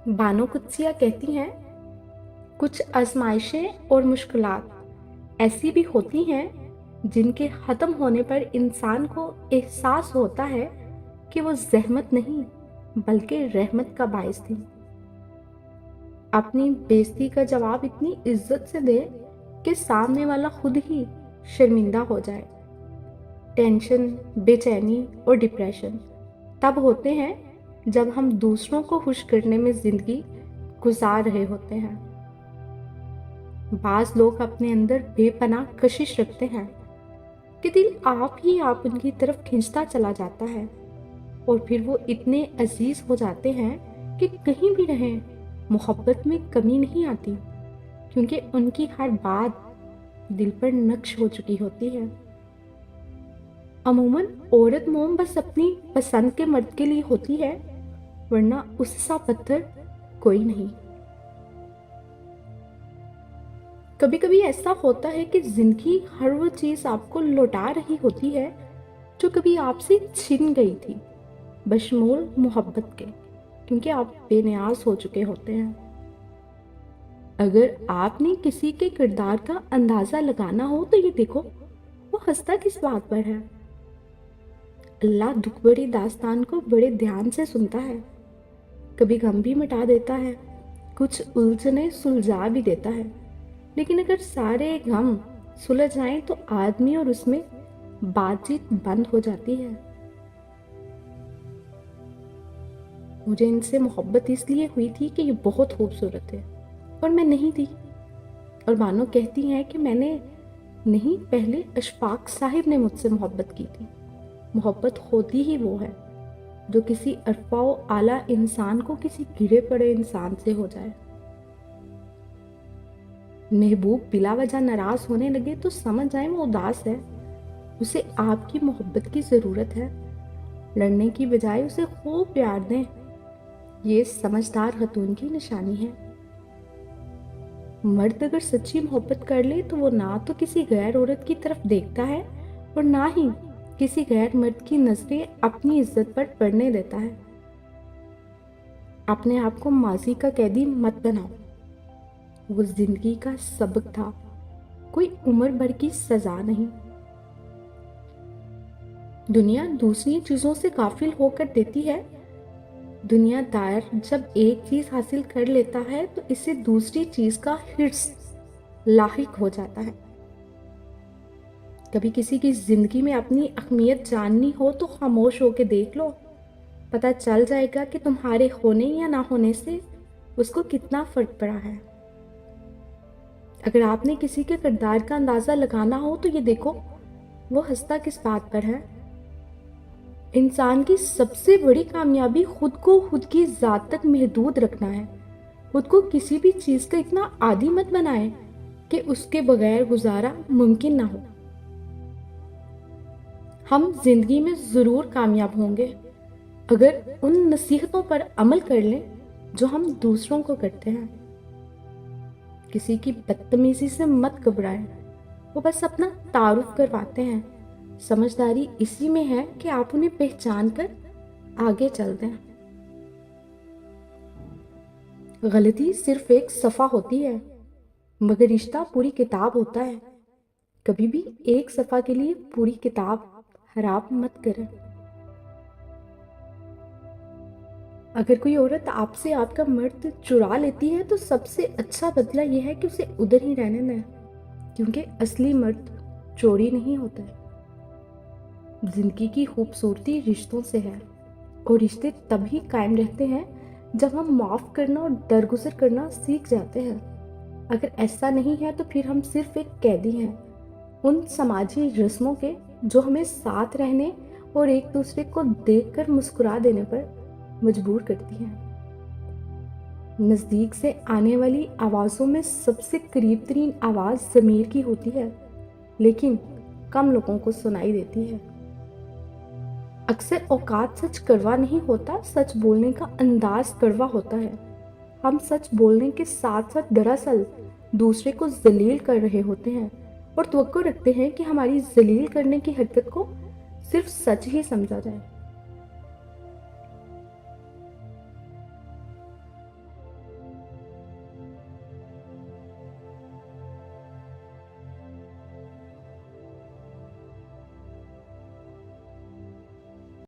बानो कुत्सिया कहती हैं, कुछ आजमाइशें और मुश्किलात ऐसी भी होती हैं जिनके ख़त्म होने पर इंसान को एहसास होता है कि वो ज़हमत नहीं बल्कि रहमत का बायस थी। अपनी बेइज्जती का जवाब इतनी इज्जत से दे कि सामने वाला खुद ही शर्मिंदा हो जाए। टेंशन, बेचैनी और डिप्रेशन तब होते हैं जब हम दूसरों को खुश करने में ज़िंदगी गुजार रहे होते हैं। बाज़ लोग अपने अंदर बेपनाह कशिश रखते हैं कि दिल आप ही आप उनकी तरफ खींचता चला जाता है, और फिर वो इतने अजीज हो जाते हैं कि कहीं भी रहें मोहब्बत में कमी नहीं आती, क्योंकि उनकी हर बात दिल पर नक्श हो चुकी होती है। अमूमन औरत मोम बस अपनी पसंद के मर्द के लिए होती है, वरना उससा पत्थर कोई नहीं। कभी कभी ऐसा होता है कि जिंदगी हर वो चीज आपको लौटा रही होती है जो कभी आपसे छिन गई थी, बशमूल मोहब्बत के, क्योंकि आप बेनियाज हो चुके होते हैं। अगर आपने किसी के किरदार का अंदाजा लगाना हो तो ये देखो, वो हंसता किस बात पर है। अल्लाह दुख भरी दास्तान को बड़े ध्यान से सुनता है, कभी गम भी मिटा देता है, कुछ उलझने सुलझा भी देता है। लेकिन अगर सारे गम सुलझ जाएं तो आदमी और उसमें बातचीत बंद हो जाती है। मुझे इनसे मोहब्बत इसलिए हुई थी कि ये बहुत खूबसूरत है और मैं नहीं थी। और बानो कहती हैं कि मैंने नहीं, पहले अशफाक साहिब ने मुझसे मोहब्बत की थी। मोहब्बत होती ही वो है जो किसी अरफा व आला इंसान को किसी गिरे पड़े इंसान से हो जाए। महबूब बिला वजह नाराज होने लगे तो समझ जाए वो उदास है, उसे आपकी मोहब्बत की जरूरत है। लड़ने की बजाय उसे खूब प्यार दें, ये समझदार खतून की निशानी है। मर्द अगर सच्ची मोहब्बत कर ले तो वो ना तो किसी गैर औरत की तरफ देखता है और ना ही किसी गैर मर्द की नजरें अपनी इज्जत पर पड़ने देता है। अपने आप को माजी का कैदी मत बनाओ, वो जिंदगी का सबक था, कोई उम्र भर की सजा नहीं। दुनिया दूसरी चीजों से गाफिल होकर देती है। दुनियादार जब एक चीज हासिल कर लेता है तो इससे दूसरी चीज का हिर्स लाहिक हो जाता है। कभी किसी की जिंदगी में अपनी अहमियत जाननी हो तो खामोश होकर देख लो, पता चल जाएगा कि तुम्हारे होने या ना होने से उसको कितना फर्क पड़ा है। अगर आपने किसी के किरदार का अंदाजा लगाना हो तो ये देखो, वो हंसता किस बात पर है। इंसान की सबसे बड़ी कामयाबी खुद को खुद की जात तक महदूद रखना है। खुद को किसी भी चीज का इतना आदी मत बनाए कि उसके बगैर गुजारा मुमकिन ना हो। हम जिंदगी में जरूर कामयाब होंगे अगर उन नसीहतों पर अमल कर लें जो हम दूसरों को करते हैं। किसी की बदतमीजी से मत घबराएं, वो बस अपना तारुफ करवाते हैं। समझदारी इसी में है कि आप उन्हें पहचान कर आगे चल दें। गलती सिर्फ एक सफ़ा होती है, मगर रिश्ता पूरी किताब होता है। कभी भी एक सफ़ा के लिए पूरी किताब खराब मत करें। अगर कोई औरत आपसे आपका मर्द चुरा लेती है तो सबसे अच्छा बदला यह है कि उसे उधर ही रहने दें, क्योंकि असली मर्द चोरी नहीं होता है। जिंदगी की खूबसूरती रिश्तों से है, और रिश्ते तभी कायम रहते हैं जब हम माफ़ करना और दरगुजर करना सीख जाते हैं। अगर ऐसा नहीं है तो फिर हम सिर्फ एक कैदी हैं उन समाजी रस्मों के जो हमें साथ रहने और एक दूसरे को देखकर मुस्कुरा देने पर मजबूर करती हैं। नज़दीक से आने वाली आवाज़ों में सबसे करीब तरीन आवाज़ ज़मीर की होती है, लेकिन कम लोगों को सुनाई देती है। अक्सर औकात सच कड़वा नहीं होता, सच बोलने का अंदाज कड़वा होता है। हम सच बोलने के साथ साथ दरअसल दूसरे को जलील कर रहे होते हैं और तवक्को रखते हैं कि हमारी जलील करने की हरकत को सिर्फ सच ही समझा जाए।